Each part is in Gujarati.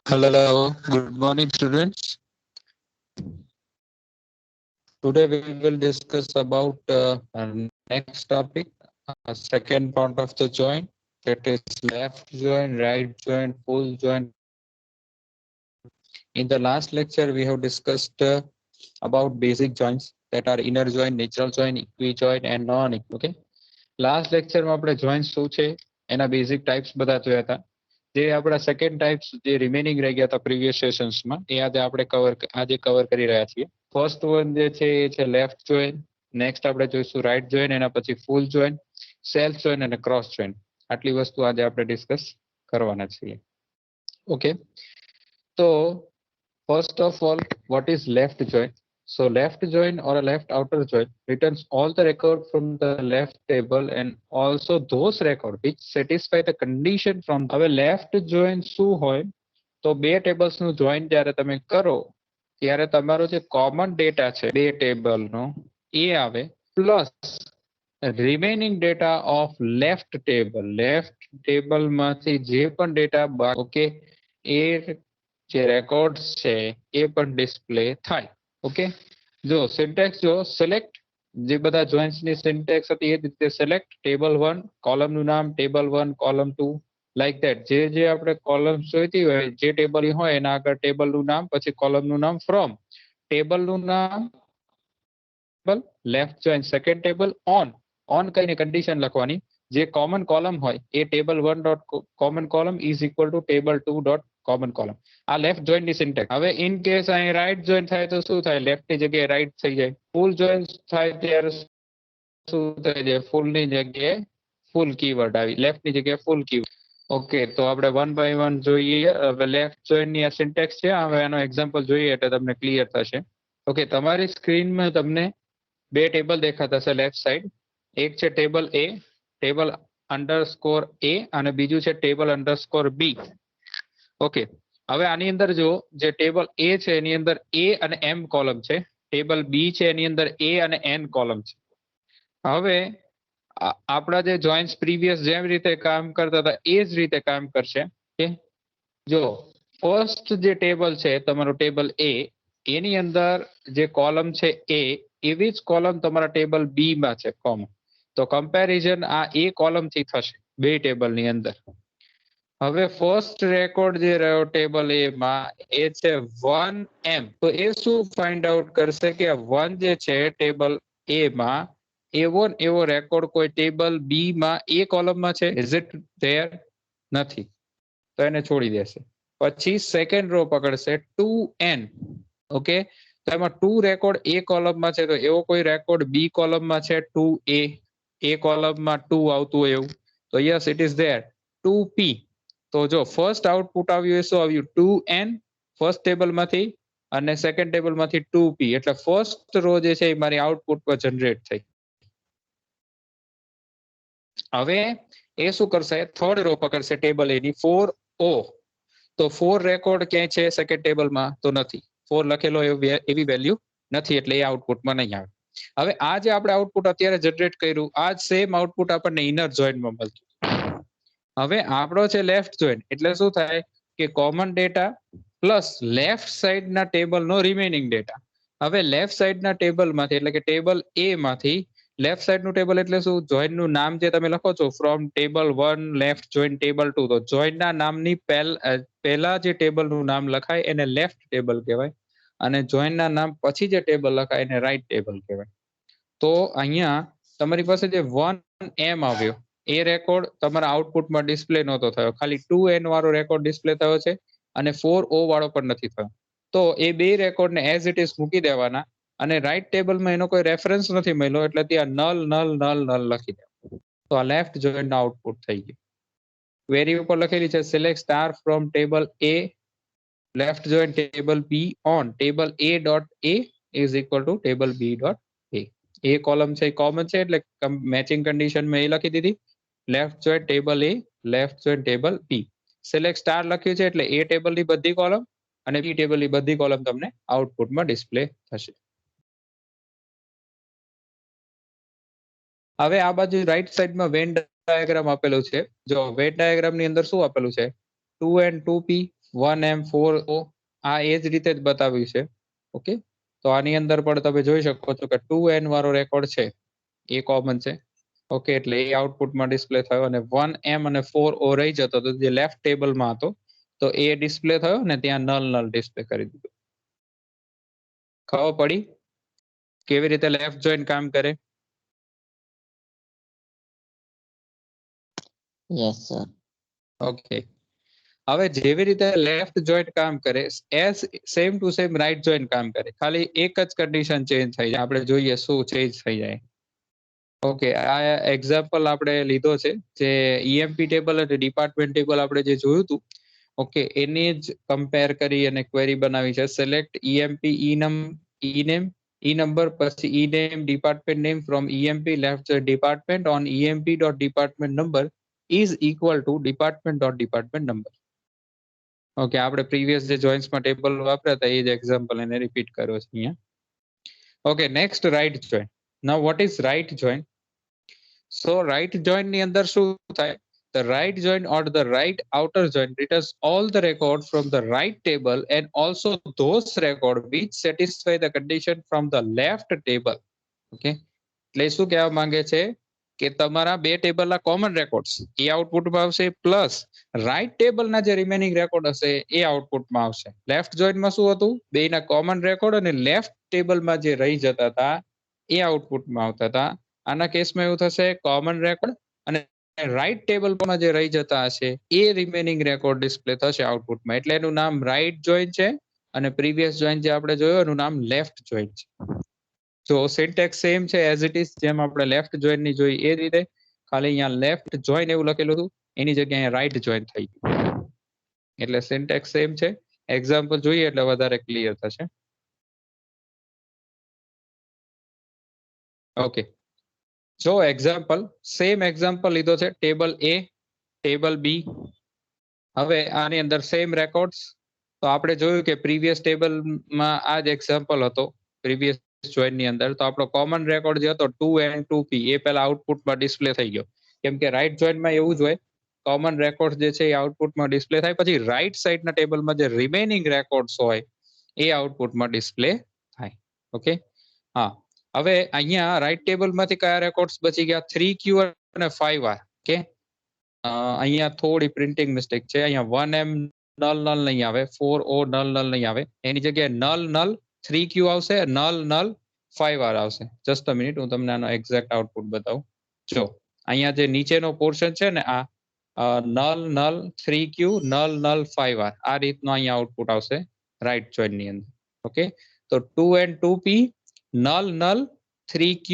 Hello, good morning, students. Today we will discuss about our next topic, second part of the joint, that is left joint, right joint, full joint. In the last lecture, we have discussed about basic joints that are inner joint, natural joint, equi-joint, and non-equi. Okay. Last લેક્ચરમાં આપણે જોઈન્ટ્સ શું છે એના બેઝિક ટાઈપ્સ બધા જોયા હતા. જે આપણા સેકન્ડ ટાઈપ્સ જે રિમેનિંગ રહી ગયા હતા પ્રીવિયસ સેશન્સમાં એ આજે કવર કરી રહ્યા છીએ. ફર્સ્ટ વન જે છે એ છે લેફ્ટ જોઈન્ટ, નેક્સ્ટ આપણે જોઈશું રાઈટ જોઈન્ટ, એના પછી ફૂલ જોઈન્ટ, સેલ્ફ જોઈન્ટ અને ક્રોસ જોઈન્ટ. આટલી વસ્તુ આજે આપણે ડિસ્કસ કરવાના છીએ. ઓકે, તો first of all, what is left joint? So left joint or a left outer joint returns all the record from the left table and also those record which satisfy the condition from. હવે left joint શું હોય? તો બે ટેબલ્સ નું જોઈન્ટ જ્યારે તમે કરો ત્યારે તમારો જે કોમન ડેટા છે બે ટેબલ નો એ આવે plus remaining data of left table માંથી જે પણ ડેટા ઓકે એ જે રેકોર્ડ્સ છે એ પણ ડિસ્પ્લે થાય. ઓકે, જો સિન્ટેક્સ જો સિલેક્ટ, જે બધા જોઈન્ટ્સ ની સિન્ટેક્સ હતી એ રીતે સિલેક્ટ ટેબલ 1 કોલમ નું નામ ટેબલ 1 કોલમ 2 લાઈક ધેટ. જે આપણે કોલમ્સ જોઈતી હોય જે ટેબલ હોય એના આગળ ટેબલ નું નામ, પછી કોલમ નું નામ, ફ્રોમ ટેબલ નું નામ, left joint second table, on કઈને કન્ડિશન લખવાની. જે કોમન કોલમ હોય એ table 1 dot common column is equal to table 2 dot common column. આ લેફ્ટ જોઈન્ટ ની સિન્ટેક્સ. હવે ઇન કેસ અહીં રાઈટ જોઈન્ટ થાય તો શું થાય? લેફ્ટ ની જગ્યાએ રાઈટ થઈ જાય. ફૂલ જોઈન્ટ થાય ત્યારે શું થઈ જાય? ફૂલ ની જગ્યાએ ફૂલ કીવર્ડ આવી, લેફ્ટ ની જગ્યાએ ફૂલ કીવર્ડ. ઓકે, તો આપણે વન બાય વન જોઈએ. હવે લેફ્ટ જોઈન્ટ ની આ સિન્ટેક્સ છે, હવે એનો એક્ઝામ્પલ જોઈએ એટલે તમને ક્લિયર થશે. ઓકે, તમારી સ્ક્રીનમાં તમને બે ટેબલ દેખાતા છે લેફ્ટ સાઈડ. એક છે ટેબલ એ, ટેબલ અંડરસ્કોર એ, અને બીજું છે ટેબલ અંડરસ્કોર બી. ઓકે, હવે આની અંદર જો જે ટેબલ એ છે એની અંદર એ અને એમ કોલમ છે, ટેબલ બી છે એની અંદર એ અને એન કોલમ છે. હવે આપણા જે જોઈન્ટ્સ પ્રીવિયસ જેમ રીતે કામ કરતા હતા એ જ રીતે કામ કરશે. કે જો ફર્સ્ટ જે ટેબલ છે તમારું ટેબલ એ, એની અંદર જે કોલમ છે એ, એવી જ કોલમ તમારા ટેબલ બી માં છે કોમન. તો કમ્પેરિઝન આ એ કોલમ થી થશે બે ટેબલ ની અંદર. હવે ફર્સ્ટ રેકોર્ડ જે રહ્યો ટેબલ એ માં એ છે 1M. તો એ શું ફાઇન્ડ આઉટ કરશે કે 1 જે છે ટેબલ એ માં એવો રેકોર્ડ કોઈ ટેબલ બી માં એ કોલમમાં છે? Is it there? નથી, તો એને છોડી દેશે. પછી સેકન્ડ રો પકડશે 2N. ઓકે, તો એમાં 2 રેકોર્ડ એ કોલમમાં છે, તો એવો કોઈ રેકોર્ડ બી કોલમમાં છે 2A? એ કોલમમાં 2 આવતું હોય એવું? તો yes, it is there 2P. તો જો ફર્સ્ટ આઉટપુટ આવ્યું એ શું આવ્યું? 2N ફર્સ્ટ ટેબલ માંથી, અને સેકન્ડ ટેબલ માંથી 2P. એટલે ફર્સ્ટ રો જે છે એ મારી આઉટપુટ પર જનરેટ થઈ. હવે એ શું કરશે? થર્ડ રો પકડશે ટેબલ એની 4O. તો 4 રેકોર્ડ ક્યાંય છે સેકન્ડ ટેબલમાં? તો નથી, 4 લખેલો એવી વેલ્યુ નથી, એટલે એ આઉટપુટમાં નહીં આવે. હવે આ જે આપણે આઉટપુટ અત્યારે જનરેટ કર્યું, આ સેમ આઉટપુટ આપણને ઇનર જોઈન્ટમાં મળતું. હવે આપણો છે લેફ્ટ જોઈન્ટ, એટલે શું થાય કે કોમન ડેટા પ્લસ લેફ્ટ સાઈડના ટેબલનો રિમેનિંગ ડેટા. હવે લેફ્ટ સાઈડના ટેબલમાંથી એટલે કે ટેબલ એ માંથી, લેફ્ટ સાઈડનું ટેબલ એટલે શું? જોઈન્ટનું નામ જે તમે લખો છો from table 1 left joint table 2, તો જોઈન્ટના નામની પહેલા જે ટેબલનું નામ લખાય એને લેફ્ટ ટેબલ કહેવાય, અને જોઈન્ટના નામ પછી જે ટેબલ લખાય એને રાઈટ ટેબલ કહેવાય. તો અહીંયા તમારી પાસે જે 1M આવ્યો એ રેકોર્ડ તમારા આઉટપુટમાં ડિસ્પ્લે નહોતો થયો, ખાલી 2N વાળો રેકોર્ડ ડિસ્પ્લે થયો છે, અને 4O વાળો પણ નથી થયો. તો એ બે રેકોર્ડને એઝ ઇટ ઇઝ મૂકી દેવાના, અને રાઈટ ટેબલમાં એનો કોઈ રેફરન્સ નથી મળ્યો એટલે ત્યાં નલ નલ નલ નલ લખી દેવાનું. તો આ લેફ્ટ જોઈન્ટનો આઉટપુટ થઈ ગયું. ક્વેરી ઉપર લખેલી છે select star from table A left joint table B on table A dot A is equal to table B dot A. A column છે કોમન છે એટલે મેચિંગ કન્ડિશન મેં એ લખી દીધી. Left joint table A, left joint table B. Select star લખ્યું છે એટલે એ ટેબલની બધી કોલમ અને બી ટેબલની બધી કોલમ તમને આઉટપુટમાં ડિસ્પ્લે થશે. હવે આ બાજુ રાઈટ સાઈડમાં વેન ડાયાગ્રામ આપેલું છે. જો વેન ડાયાગ્રામની અંદર શું આપેલું છે? 2N 2P 1M4O આ એ જ રીતે જ બતાવ્યું છે. ઓકે, તો આની અંદર પણ તમે જોઈ શકો છો કે 2N વાળો રેકોર્ડ છે એ કોમન છે. ઓકે, એટલે એ આઉટપુટમાં ડિસ્પ્લે થયો અને 1M અને 4O રહી જતો તો જે લેફ્ટ ટેબલમાં હતો તો એ ડિસ્પ્લે થયો ને ત્યાં નલ ડિસ્પ્લે કરી દીધું. ખબર પડી કેવી રીતે લેફ્ટ જોઈન કામ કરે? Yes sir. ઓકે, હવે જેવી રીતે લેફ્ટ જોઈન્ટ કામ કરે as same to same right joint કામ કરે, ખાલી એક જ કન્ડિશન ચેન્જ થઈ જાય. આપણે જોઈએ શું ચેન્જ થઈ જાય. ઓકે, આ એક્ઝામ્પલ આપણે લીધો છે જે ઈએમપી ટેબલ અને ડિપાર્ટમેન્ટ ટેબલ આપણે જે જોયું હતું. ઓકે, એની જ કમ્પેર કરી અને ક્વેરી બનાવી છે. સિલેક્ટ ઈએમપી ઈ નંબર પછી E name department name from EMP left joint department on EMP dot department number is equal to department dot department number. Okay, આપણે પ્રીવિયસ જે જોઈન્ટ્સમાં ટેબલ વાપર્યા હતા એ જ એક્ઝામ્પલ એને રિપીટ કર્યો છે અહીંયા. Okay, next right joint. Now what is right joint? So right joint ની અંદર શું થાય? The right join or the right outer join returns all the record from the right table and also those record which satisfy the condition from the left table. Okay, એટલે શું કહેવા માંગે છે કે તમારા બે ટેબલના કોમન રેકોર્ડ્સ એ આઉટપુટમાં આવશે પ્લસ રાઈટ ટેબલના જે રિમેનિંગ રેકોર્ડ હશે એ આઉટપુટમાં આવશે. લેફ્ટ જોઈન્ટમાં શું હતું? બેના કોમન રેકોર્ડ અને લેફ્ટ ટેબલમાં જે રહી જતા હતા એ આઉટપુટમાં આવતા હતા. આના કેસમાં એવું થશે કોમન રેકોર્ડ અને રાઈટ ટેબલ પર જે રહી જતા હશે એ રિમેનિંગ રેકોર્ડ ડિસ્પ્લે થશે આઉટપુટમાં. એટલે એનું નામ રાઈટ જોઈન્ટ છે અને પ્રીવિયસ જોઈન્ટ જે આપણે જોયો એનું નામ લેફ્ટ જોઈન્ટ છે. જો સિન્ટેક્સ સેમ છે એઝ ઇટ ઇઝ, જેમ આપણે લેફ્ટ જોઈન્ટ ની જોઈ એ રીતે, ખાલી અહીંયા લેફ્ટ જોઈન એવું લખેલું હતું એની જગ્યાએ રાઈટ જોઈન થઈ ગયું. એટલે સિન્ટેક્સ સેમ છે. એક્ઝામ્પલ જોઈએ એટલે વધારે ક્લિયર થશે. ઓકે, જો એક્ઝામ્પલ સેમ એક્ઝામ્પલ લીધો છે ટેબલ એ, ટેબલ બી. હવે આની અંદર સેમ રેકોર્ડ્સ. તો આપણે જોયું કે પ્રીવિયસ ટેબલમાં આ જ એક્ઝામ્પલ હતો પ્રીવિયસ જોઈન ની અંદર. તો આપણો કોમન રેકોર્ડ જે હતો 2N 2P એ પહેલા આઉટપુટમાં ડિસ્પ્લે થઈ ગયો. કેમ કે રાઈટ જોઈન્ટમાં એવું જ હોય, કોમન રેકોર્ડ જે છે એ આઉટપુટમાં ડિસ્પ્લે થાય, પછી રાઈટ સાઈડના ટેબલમાં જે રિમેનિંગ રેકોર્ડ્સ હોય એ આઉટપુટમાં ડિસ્પ્લે થાય. ઓકે, હા. હવે અહીંયા રાઈટ ટેબલમાંથી કયા રેકોર્ડ્સ બચી ગયા? 3Q અને 5R. ઓકે, અહીંયા થોડી પ્રિન્ટિંગ મિસ્ટેક છે. અહીંયા 1M નલ નહીં આવે, 4O નલ નહીં આવે, એની જગ્યાએ નલ 3Q આવશે, નલ 5R આવશે. જસ્ટ અ મિનિટ, હું તમને આનો એક્ઝેક્ટ આઉટપુટ બતાવું. જો અહીંયા જે નીચેનો પોર્શન છે ને આ નલ 3Q નલ 5R આ રીતનો અહીંયા આઉટપુટ આવશે રાઈટ જોઈન ની અંદર. ઓકે, તો 2N 2P null 3Q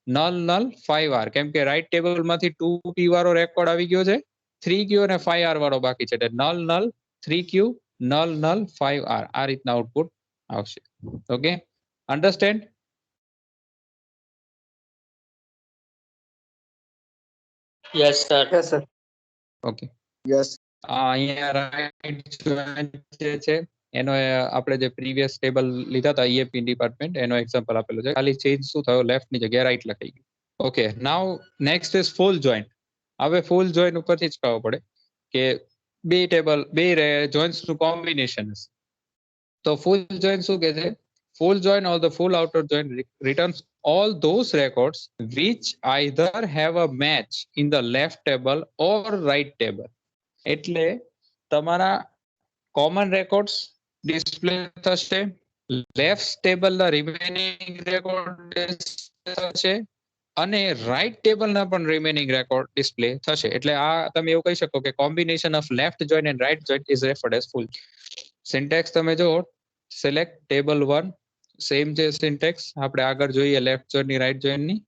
null 5R, કેમ કે રાઈટ ટેબલમાંથી 2P વાળો રેકોર્ડ આવી ગયો છે, 3Q અને 5R વાળો બાકી છે. એટલે નલ 3Q નલ 5R આ રીતના આઉટપુટ આવશે. Okay, understand? Yes sir. Yes, sir. Okay, Yes. અહીંયા રાઈટ જોઈન્ટ જે છે એનો આપણે જે પ્રીવિયસ ટેબલ લીધા હતા ઈએપી ડિપાર્ટમેન્ટ એનો એક્ઝામ્પલ આપેલો છે. ખાલી ચેન્જ શું થયો? લેફ્ટ ની જગ્યાએ રાઈટ લખાઈ ગયું. Okay, now next is full joint. હવે ફૂલ જોઈન્ટ ઉપરથી જ ખબર પડે કે બે ટેબલ બે જોઈન્ટ્સ નું કોમ્બિનેશન હશે. તો ફૂલ જોઈન્ટ શું કહે છે? Full join or the full outer join returns all those records which either have a match in the left table or right table. એટલે તમારા કોમન રેકોર્ડ્સ ડિસ્પ્લે થશે, લેફ્ટ ટેબલના રિમેનિંગ રેકોર્ડ થશે અને રાઈટ ટેબલના પણ રિમેનિંગ રેકોર્ડ ડિસ્પ્લે થશે. એટલે આ તમે એવું કહી શકો કે combination of left joint and right joint is referred as full. Syntax તમે જો સિલેક્ટ ટેબલ 1, સેમ છે સિન્ટેક્સ આપણે આગળ જોઈએ લેફ્ટ જોઈન્ટ ની રાઈટ જોઈન્ટ ની.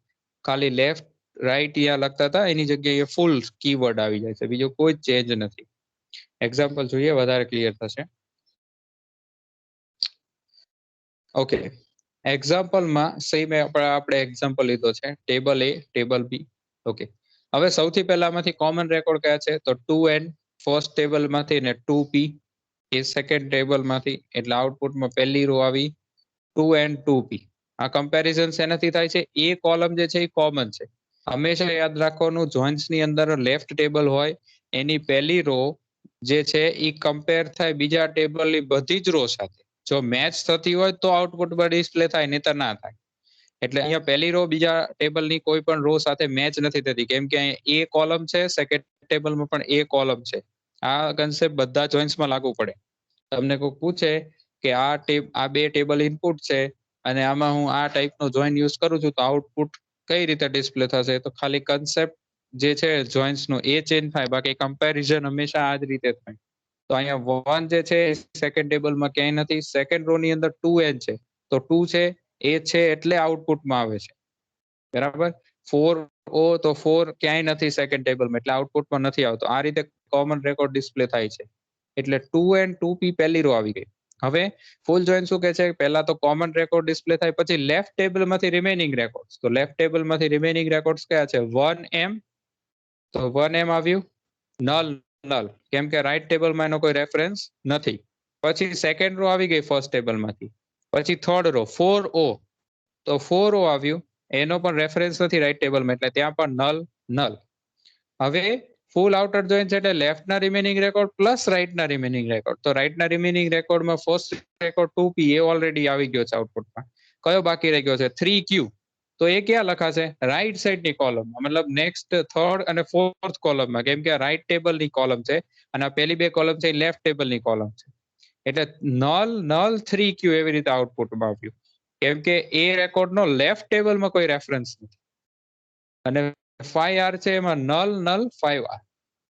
ખાલી લેફ્ટ રાઈટ અહીંયા લખતા હતા એની જગ્યાએ ફૂલ કીવર્ડ આવી જાય છે, બીજો કોઈ ચેન્જ નથી. એક્ઝામ્પલ જોઈએ વધારે ક્લિયર થશે. ઓકે, એક્ઝામ્પલમાં સેમ આપણે એક્ઝામ્પલ લીધો છે ટેબલ એ, ટેબલ બી. ઓકે, હવે સૌથી પહેલામાંથી કોમન રેકોર્ડ કયા છે? તો 2N ફર્સ્ટ ટેબલમાંથી ને 2P એ સેકન્ડ ટેબલમાંથી. એટલે આઉટપુટમાં પહેલી રો આવી 2N 2P. આ કમ્પેરિઝન શેનાથી થાય છે? એ કોલમ જે છે એ કોમન છે. હંમેશા યાદ રાખવાનું જોઈન્ટ્સ ની અંદર લેફ્ટ ટેબલ હોય એની પહેલી રો જે છે ઈ કમ્પેર થાય બીજા ટેબલની બધી જ રો સાથે. જો મેચ થતી હોય તો આઉટપુટમાં ડિસ્પ્લે થાય, નહીતર ના થાય. એટલે અહીંયા પહેલી રો બીજા ટેબલની કોઈ પણ રો સાથે મેચ નથી થતી, કેમ કે અહીંયા એ કોલમ છે, સેકન્ડ ટેબલમાં પણ એ કોલમ છે. આ કન્સેપ્ટ બધા જોઇન્ટ્સમાં લાગુ પડે. તમને કોઈ પૂછે કે આ બે ટેબલ ઇનપુટ છે અને આમાં હું આ ટાઈપનો જોઈન યુઝ કરું છું, તો આઉટપુટ કઈ રીતે ડિસ્પ્લે થશે? તો ખાલી કન્સેપ્ટ જે છે જોઇન્ટ્સનો એ ચેન્જ થાય, બાકી કમ્પેરિઝન હંમેશા આ જ રીતે થાય. તો અહીંયા 1 જે છે સેકન્ડ ટેબલમાં ક્યાંય નથી. સેકન્ડ રો ની અંદર 2n છે, તો 2 છે એ છે એટલે આઉટપુટમાં આવે છે, બરાબર. 4o તો 4 ક્યાંય નથી સેકન્ડ ટેબલમાં, એટલે આઉટપુટમાં નથી આવતો. આ રીતે કોમન રેકોર્ડ ડિસ્પ્લે થાય છે. એટલે 2 and 2p પહેલી રો આવી ગઈ. હવે ફૂલ જોઈન શું કહે છે? પહેલા તો કોમન રેકોર્ડ ડિસ્પ્લે થાય, પછી લેફ્ટ ટેબલમાંથી રિમેનિંગ રેકોર્ડ્સ. તો લેફ્ટ ટેબલમાંથી રિમેનિંગ રેકોર્ડ્સ કયા છે? 1m, તો 1m આવ્યું. નલ નલ, કેમ કે રાઈટ ટેબલમાં એનો કોઈ રેફરન્સ નથી. પછી સેકન્ડ રો આવી ગઈ ફર્સ્ટ ટેબલમાંથી. પછી થર્ડ રો 4o, તો 4o આવ્યું. એનો પણ રેફરન્સ નથી રાઈટ ટેબલમાં, એટલે ત્યાં પણ નલ નલ. હવે ફૂલ આઉટર જોઈન છે એટલે લેફ્ટના રિમેનિંગ રેકોર્ડ પ્લસ રાઈટના રિમેનિંગ રેકોર્ડ. તો રાઈટના રિમેનિંગ રેકોર્ડમાં ફર્સ્ટ રેકોર્ડ 2p એ ઓલરેડી આવી ગયો છે આઉટપુટમાં. કયો બાકી રહી ગયો છે? 3q. તો એ ક્યાં લખાશે? રાઈટ સાઈડની કોલમમાં, મતલબ નેક્સ્ટ થર્ડ અને ફોર્થ કોલમમાં, કેમ કે રાઈટ ટેબલની કોલમ છે અને આ પહેલી બે કોલમ છે એ લેફ્ટ ટેબલની કોલમ છે. એટલે નલ નલ 3q એવી રીતે આઉટપુટમાં આવ્યું, કેમ કે એ રેકોર્ડનો લેફ્ટ ટેબલમાં કોઈ રેફરન્સ નથી. અને 5r છે એમાં નલ નલ 5r.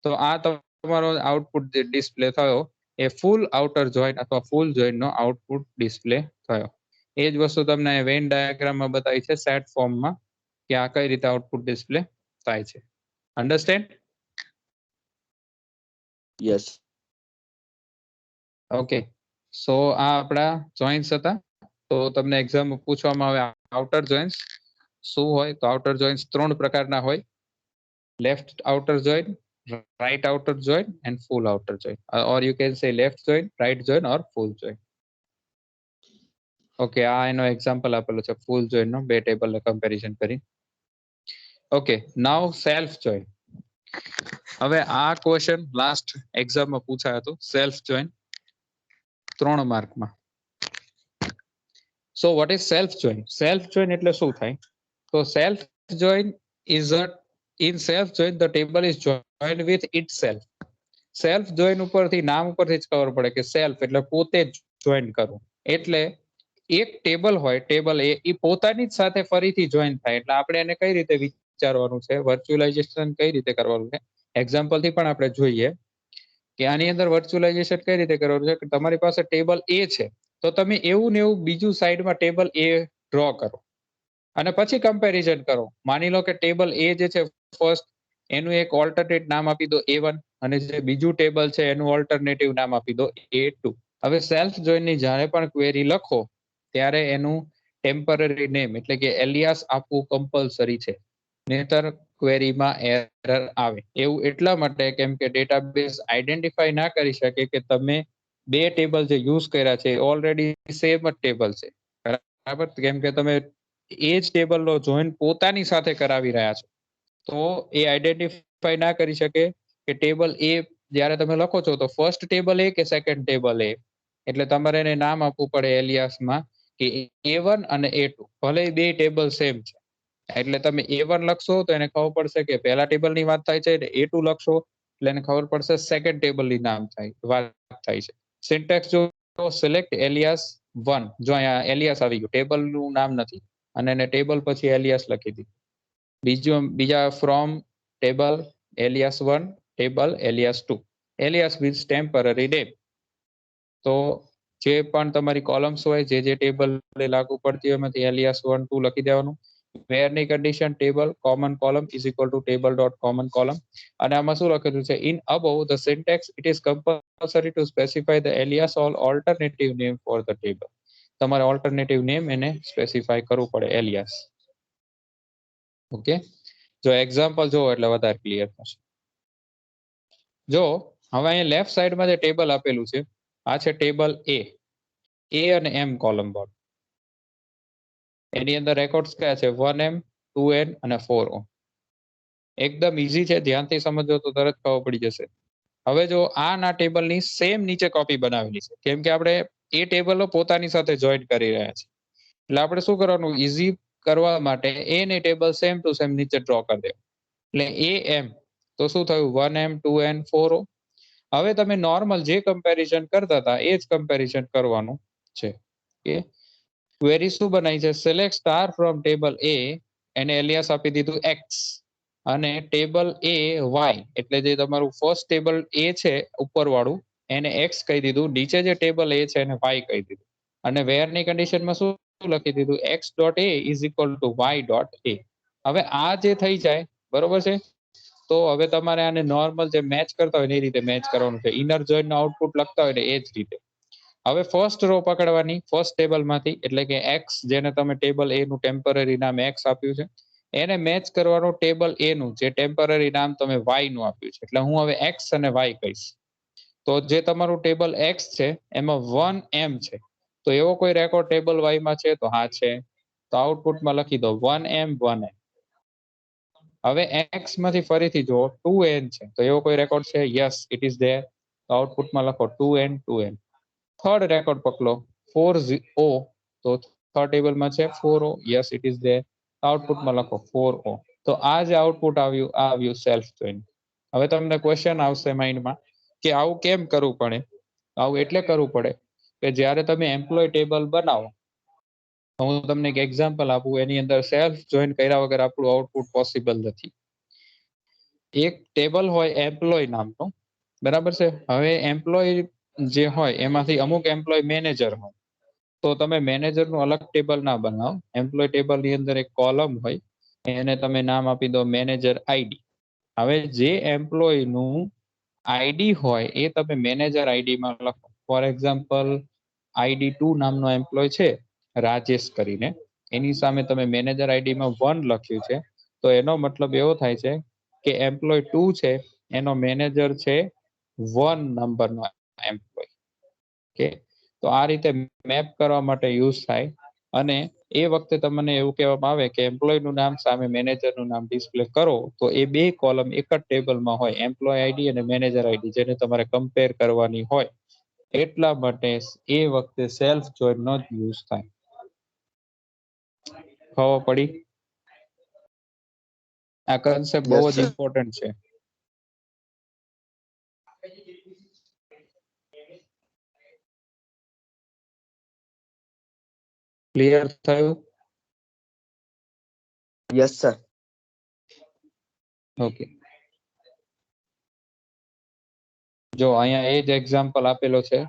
તો આ તમારો આઉટપુટ જે ડિસ્પ્લે થયો એ ફૂલ આઉટર જોઈન અથવા ફૂલ જોઈનનો આઉટપુટ ડિસ્પ્લે થયો. એ જ વસ્તુ તમને વેન ડાયાગ્રામમાં બતાવી છે સેટ ફોર્મમાં, કે આ કઈ રીતે આઉટપુટ ડિસ્પ્લે થાય છે. અન્ડરસ્ટેન્ડ? Yes. ઓકે, સો આ આપણા જોઈન્ટ્સ હતા. તો તમને એક્ઝામ પૂછવામાં આવે આઉટર જોઈન્ટ્સ શું હોય? તો આઉટર જોઈન્ટ્સ 3 પ્રકારના હોય: left outer join, right outer join and full outer join, or you can say left join, right join or full join. Okay, આ એનો એક્ઝામ્પલ આપેલો છે ફૂલ જોઈન નો, બે ટેબલ ને કમ્પેરિઝન કરી. Okay, now self join. હવે આ ક્વેશ્ચન લાસ્ટ એક્ઝામમાં પૂછાયો હતો, સેલ્ફ જોઈન, 3 માર્કમાં. So what is self join? Self join એટલે શું થાય? તો self join is a in self join the table is joined with itself. Self join ઉપરથી નામ ઉપરથી જ ખબર પડે કે સેલ્ફ એટલે પોતે જ જોઈન કરવું. એટલે એક ટેબલ હોય, ટેબલ એ પોતાની જ સાથે ફરીથી જોઈન થાય. એટલે આપણે એને કઈ રીતે વિચારવાનું છે, વર્ચ્યુઅલાઇઝેશન કઈ રીતે કરવાનું છે, એક્ઝામ્પલ થી પણ આપણે જોઈએ કે આની અંદર વર્ચ્યુઅલાઇઝેશન કઈ રીતે કરવાનું છે. કે તમારી પાસે ટેબલ એ છે, તો તમે એવું ને એવું બીજું સાઈડમાં ટેબલ એ ડ્રો કરો અને પછી કમ્પેરિઝન કરો. માની લો કે ટેબલ એ જે છે ફર્સ્ટ, એનું એક ઓલ્ટરનેટ નામ આપી દો A1, અને જે બીજું ટેબલ છે એનું ઓલ્ટરનેટિવ નામ આપી દો A2. હવે સેલ્ફ જોઈનની જ્યારે પણ ક્વેરી લખો ત્યારે એનું ટેમ્પરરી નેમ એટલે કે એલિયાસ આપવું કમ્પલસરી છે, નહીતર ક્વેરીમાં એરર આવે. એવું એટલા માટે કેમ કે ડેટાબેઝ આઈડેન્ટિફાઈ ના કરી શકે કે તમે બે ટેબલ જે યુઝ કર્યા છે ઓલરેડી સેમ જ ટેબલ છે, બરાબર. કેમ કે તમે એ જ ટેબલનો જોઈન પોતાની સાથે કરાવી રહ્યા છો, તો એ આઈડેન્ટિફાઈ ના કરી શકે કે ટેબલ એ જ્યારે તમે લખો છો તો ફર્સ્ટ ટેબલ એ કે સેકન્ડ ટેબલ એ. એટલે તમારે એને નામ આપવું પડે એલિયાસમાં કે A1 અને A2, ભલે બે ટેબલ સેમ છે. એટલે તમે A1 લખશો તો એને ખબર પડશે કે પહેલા ટેબલની વાત થાય છે, અને A2 લખશો એટલે એને ખબર પડશે સેકન્ડ ટેબલની વાત થાય છે. સિન્ટેક્સ જો સિલેક્ટ એલિયાસ 1, જો અહીંયા એલિયાસ આવી ગયું, ટેબલનું નામ નથી, અને એને ટેબલ પછી એલિયાસ લખી દીધું. બીજા from table alias 1, table alias 2. Alias means temporary name. તો જે પણ તમારી કોલમ્સ હોય, જે ટેબલ લાગુ પડતી હોય એમાંથી એલિયાસ 1, 2 લખી દેવાનું. વેરની condition table common column is equal to table dot common column. અને આમાં શું લખેલું છે? In above the syntax it is compulsory to specify the alias all alternative name for the table. તમારે ઓલ્ટરનેટિવ નેમ એને સ્પેસિફાય કરવું પડે, એલિયાસ. ઓકે, જો એક્ઝામ્પલ જોવો એટલે વધારે ક્લિયર થશે. જો હવે અહીંયા લેફ્ટ સાઈડમાં જે ટેબલ આપેલું છે, આ છે ટેબલ એ અને એમ કોલમ બોર્ડ. એની અંદર રેકોર્ડ્સ કયા છે? 1m, 2n અને 4o. એકદમ ઈઝી છે, ધ્યાનથી સમજો તો તરત ખબર પડી જશે. હવે જો આના ટેબલની સેમ નીચે કોપી બનાવેલી છે, કેમ કે આપણે એ ટેબલો પોતાની સાથે જોઈન્ટ કરી રહ્યા છે. એટલે આપણે શું કરવાનું, ઈઝી કરવા માટે એ ને ટેબલ સેમ ટુ સેમ નીચે ડ્રો કરી દે. એટલે એ એમ તો શું થયું, 1m 2n 4o. હવે તમે નોર્મલ જે કમ્પેરિઝન કરતા હતા એ જ કમ્પેરિઝન કરવાનું છે. કે ક્વેરી શું બનાવી છે, સિલેક્ટ સ્ટાર ફ્રોમ ટેબલ એ, એને એલિયાસ આપી દીધું x, અને ટેબલ એ y, એટલે જે તમારું ફર્સ્ટ ટેબલ એ છે ઉપરવાળું એને x કહી દીધું, નીચે જે ટેબલ એ છે એને y કહી દીધું, અને વેર ની કન્ડિશનમાં શું લખી દીધું, x.a is equal two y.a. હવે આ જે થઈ જાય બરોબર છે, તો હવે તમારે આને નોર્મલ જે મેચ કરતા હોય એ રીતે મેચ કરવાનું છે. ઇનર જોઈન નો આઉટપુટ લખતા હોય ને એ જ રીતે. હવે ફર્સ્ટ રો પકડવાની ફર્સ્ટ ટેબલ માંથી, એટલે કે x, જેને તમે ટેબલ એ નું ટેમ્પરરી નામ x આપ્યું છે, એને મેચ કરવાનું ટેબલ એ નું જે ટેમ્પરરી નામ તમે y નું આપ્યું છે. એટલે હું હવે x અને y કહીશ. તો જે તમારું ટેબલ x છે એમાં 1m છે, તો એવો કોઈ રેકોર્ડ ટેબલ y માં છે? તો હા છે. તો આઉટપુટમાં લખી દો 1m 1m. હવે x માંથી ફરીથી જો 2n છે, તો એવો કોઈ રેકોર્ડ છે? Yes, it is there. તો આઉટપુટમાં લખો 2n 2n. થર્ડ રેકોર્ડ પકડો 4o, તો થર્ડ ટેબલમાં છે 4o, yes it is there. આઉટપુટમાં લખો 4o. તો આ જે આઉટપુટ આવ્યું સેલ્ફ જોઈન. હવે તમને ક્વેશ્ચન આવશે માઇન્ડમાં કે આવું કેમ કરવું પડે? આવું એટલે કરવું પડે કે જ્યારે તમે એમ્પ્લોય ટેબલ બનાવો, હું તમને એક એક્ઝામ્પલ આપું, એની અંદર સેલ્ફ જોઈન કર્યા વગર આપણું આઉટપુટ પોસિબલ નથી. એક ટેબલ હોય એમ્પ્લોય નામનું, બરાબર છે. હવે એમ્પ્લોય જે હોય એમાંથી અમુક એમ્પ્લોય મેનેજર હોય, તો તમે મેનેજરનું અલગ ટેબલ ના બનાવો. એમ્પ્લોય ટેબલ ની અંદર એક કોલમ હોય, એને તમે નામ આપી દો મેનેજર આઈડી. હવે જે એમ્પ્લોય નું આઈડી હોય એ તમે મેનેજર આઈડી માં લખો. ફોર એક્ઝામ્પલ, ID2 નામનો એમ્પ્લોય છે રાજેશ કરીને, એની સામે તમે મેનેજર આઈડી માં 1 લખ્યું છે, તો એનો મતલબ એવો થાય છે કે એમ્પ્લોય 2 છે એનો મેનેજર છે 1 નંબરનો એમ્પ્લોય. કે તો આ રીતે મેપ કરવા માટે યુઝ થાય. અને એ વખતે તમને એવું કહેવામાં આવે કે એમ્પ્લોય નું નામ સામે મેનેજર નું નામ ડિસ્પ્લે કરો, તો એ બે કોલમ એક જ ટેબલમાં હોય, એમ્પ્લોય આઈડી અને મેનેજર આઈડી, જેને તમારે કમ્પેર કરવાની હોય. એટલા માટે એ વખતે સેલ્ફ જોઈન નો જ યુઝ થાય. ખબર પડી? આ કન્સેપ્ટ બહુ Yes, જ sir. ઇમ્પોર્ટન્ટ છે. ક્લિયર થયું? Yes, sir. ઓકે. જો અહીંયા એ જ એક્ઝામ્પલ આપેલો છે.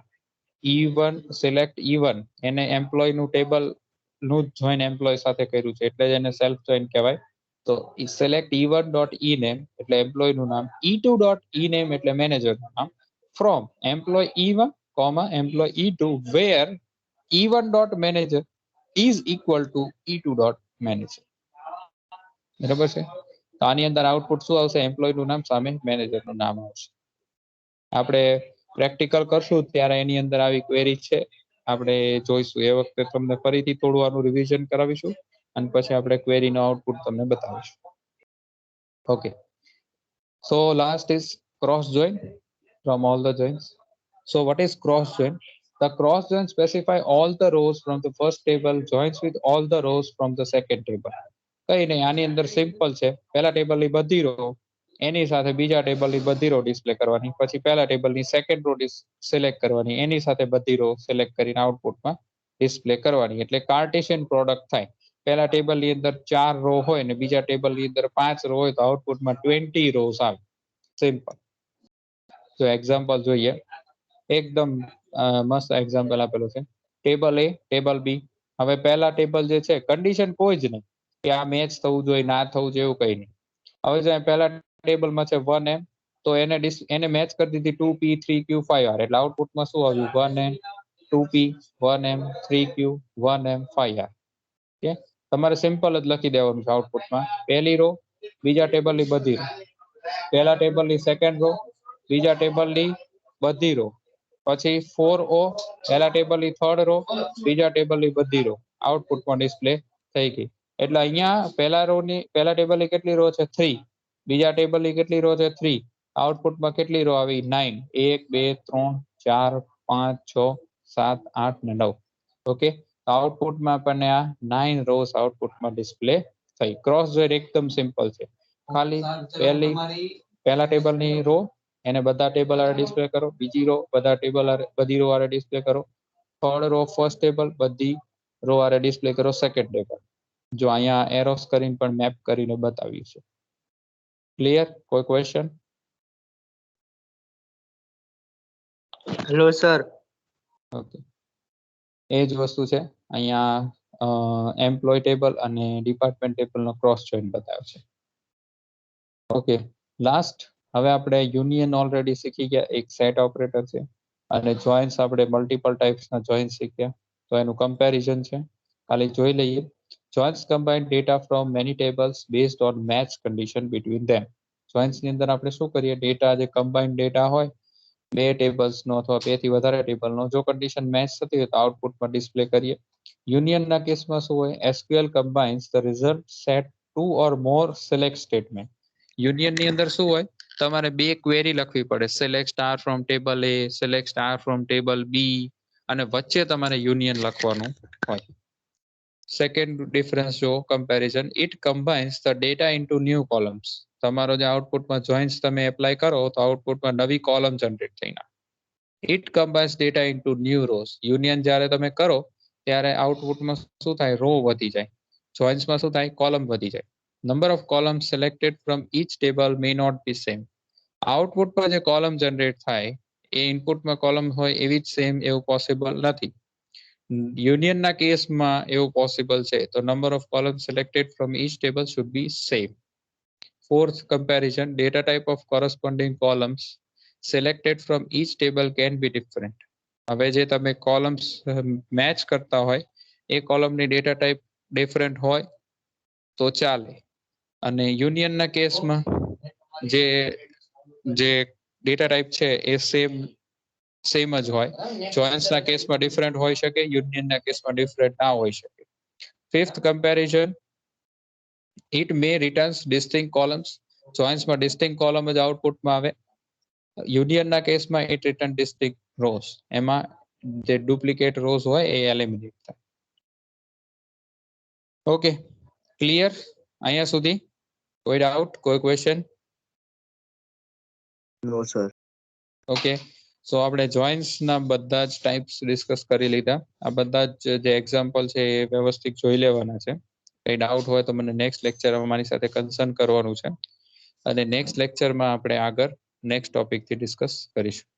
E1 સિલેક્ટ E1, એને એમ્પ્લોય નું ટેબલ નું જોઈન એમ્પ્લોય સાથે કર્યું છે, એટલે જ એને સેલ્ફ જોઈન કહેવાય. તો સિલેક્ટ E1.ename એટલે એમ્પ્લોય નું નામ, E2.ename એટલે મેનેજર નું નામ, from employee E1, employee E2 where E1.manager is equal to E2.manager. બરાબર છે. તો આની અંદર આઉટપુટ શું આવશે? એમ્પ્લોય નું નામ સામે મેનેજર નું નામ આવશે. આપણે પ્રેક્ટિકલ કરશું ત્યારે એની અંદર આવી ક્વેરી છે, આપણે જોઈશું. એ વખતે તમને ફરીથી થોડું આનું રિવિઝન કરાવીશું, અને પછી આપણે ક્વેરી નો આઉટપુટ તમને બતાવીશું. Okay. So last is cross join from all the joins. So what is cross join? The cross join specify all the rows from the first table joins with all the rows from the second table. કઈ નહીં, આની અંદર સિમ્પલ છે. પહેલા ટેબલની બધી રો એની સાથે બીજા ટેબલની બધી રો ડિસ્પ્લે કરવાની, પછી પહેલા ટેબલની સેકન્ડ રો સિલેક્ટ કરવાની, એની સાથે બધી રો સિલેક્ટ કરીને આઉટપુટમાં ડિસ્પ્લે કરવાની. એટલે કાર્ટેશિયન પ્રોડક્ટ થાય. પહેલા ટેબલની અંદર 4 રો હોય ને બીજા ટેબલની અંદર 5 રો હોય, તો આઉટપુટમાં 20 રોઝ આવે. સિમ્પલ. જો એક્ઝામ્પલ જોઈએ, એકદમ મસ્ત એક્ઝામ્પલ આપેલું છે. ટેબલ એ, ટેબલ બી. હવે પહેલા ટેબલ જે છે, કન્ડિશન કોઈ જ નહીં કે આ મેચ થવું જોઈએ ના થવું જોઈએ, એવું કઈ નહીં. હવે જો પહેલા ટેબલમાં છે 1m, તો એને મેચ કરી દીધી 2p 3q 5r, એટલે આઉટપુટમાં શું આવ્યું? 1m 2p 1m 3q 1m 5r. કે તમારે સિમ્પલ જ લખી દેવાનું છે આઉટપુટમાં. પહેલી રો બીજા ટેબલની બધી રો, પહેલા ટેબલની સેકન્ડ રો બીજા ટેબલની બધી રો, પછી 4o પહેલા ટેબલની થર્ડ રો બીજા ટેબલની બધી રો આઉટપુટમાં ડિસ્પ્લે થઈ ગઈ. એટલે અહીંયા પહેલા ટેબલની કેટલી રો છે? 3. બીજા ટેબલની કેટલી રો છે? 3. આઉટપુટમાં કેટલી રો આવી 9 1 2 3 4 5 6 7 8 ને 9. ઓકે, આઉટપુટમાં આપણને આ 9 રોઝ આઉટપુટમાં ડિસ્પ્લે થઈ. ક્રોસ જોઈન એકદમ સિમ્પલ છે. ખાલી પહેલા ટેબલની રો એને બધા ટેબલ આરે ડિસ્પ્લે કરો, બીજી રો બધા ટેબલ આરે બધી રો આરે ડિસ્પ્લે કરો, થર્ડ રો ફર્સ્ટ ટેબલ બધી રો આરે ડિસ્પ્લે કરો સેકન્ડ ટેબલ. જો અહીંયા એરોસ કરીને પણ મેપ કરીને બતાવ્યું છે. ક્લિયર? કોઈ ક્વેશ્ચન? Hello sir. ઓકે, એ જ વસ્તુ છે અહીંયા. એમ્પ્લોય ટેબલ અને ડિપાર્ટમેન્ટ ટેબલનો ક્રોસ જોઈન બતાવ્યો છે. ઓકે, લાસ્ટ હવે આપણે યુનિયન ઓલરેડી શીખી ગયા, એક સેટ ઓપરેટર છે, અને જોઇન્સ આપણે મલ્ટિપલ ટાઈપ્સના જોઇન્સ શીખ્યા. તો એનું કમ્પેરિઝન છે, ખાલી જોઈ લઈએ. Joins combine data from many tables based on match condition between them. જોઇન્સની અંદર આપણે શું કરીએ, ડેટા જે કમ્બાઇન ડેટા હોય બે ટેબલ્સનો અથવા બેથી વધારે ટેબલનો, જો કન્ડિશન મેચ થતી હોય તો આઉટપુટમાં ડિસ્પ્લે કરીએ. યુનિયનના કેસમાં શું હોય, SQL combines the result set two or more select statement. યુનિયનની અંદર શું હોય, તમારે બે ક્વેરી લખવી પડે, select star from table A, select star from table B, અને વચ્ચે તમારે યુનિયન લખવાનું હોય. સેકન્ડ ડિફરન્સ જો comparison, it combines the data into new columns. તમારો જે આઉટપુટમાં જોઇન્સ તમે એપ્લાય કરો તો આઉટપુટમાં નવી કોલમ જનરેટ થઈ નાખે. It combines data into new rows. Union જ્યારે તમે કરો ત્યારે આઉટપુટમાં શું થાય, રો વધી જાય. જોઇન્સમાં શું થાય, કોલમ વધી જાય. Number of columns selected from each table may not be same. આઉટપુટમાં જે કોલમ જનરેટ થાય એ ઇનપુટમાં કોલમ હોય એવી જ સેમ એવું પોસિબલ નથી. યુનિયનના કેસમાં એવું પોસિબલ છે, તો number of columns selected from each table should be same. Fourth comparison, data type of corresponding columns selected from each table can be different. હવે જે તમે કોલમ્સ મેચ કરતા હોય એ કોલમની ડેટા ટાઈપ ડિફરન્ટ હોય તો ચાલે. અને યુનિયનના કેસમાં જે ડેટા ટાઈપ છે એ સેમ જ હોય. જોઇન્સના કેસમાં ડિફરન્ટ હોઈ શકે, યુનિયનના કેસમાં ડિફરન્ટ ના હોઈ શકે. Fifth comparison, it may returns distinct columns. જોઇન્સમાં ડિસ્ટિંક્ટ કોલમ જ આઉટપુટમાં આવે, યુનિયનના કેસમાં ઇટ રિટર્ન ડિસ્ટિંક્ટ રોઝ. એમાં જે ડુપ્લિકેટ રોઝ હોય એ એલિમિનેટ થાય. ઓકે, ક્લિયર અહીંયા સુધી? કોઈ ડાઉટ, કોઈ ક્વેશ્ચન? નો સર. ઓકે, સો આપણે જોઇન્સના બધા જ ટાઈપ્સ ડિસ્કસ કરી લીધા. આ બધા જ જે એક્ઝામ્પલ છે એ વ્યવસ્થિત જોઈ લેવાના છે. કંઈ ડાઉટ હોય તો મને નેક્સ્ટ લેક્ચરમાં મારી સાથે કન્સર્ન કરવાનું છે, અને નેક્સ્ટ લેક્ચરમાં આપણે આગળ નેક્સ્ટ ટોપિકથી ડિસ્કસ કરીશું.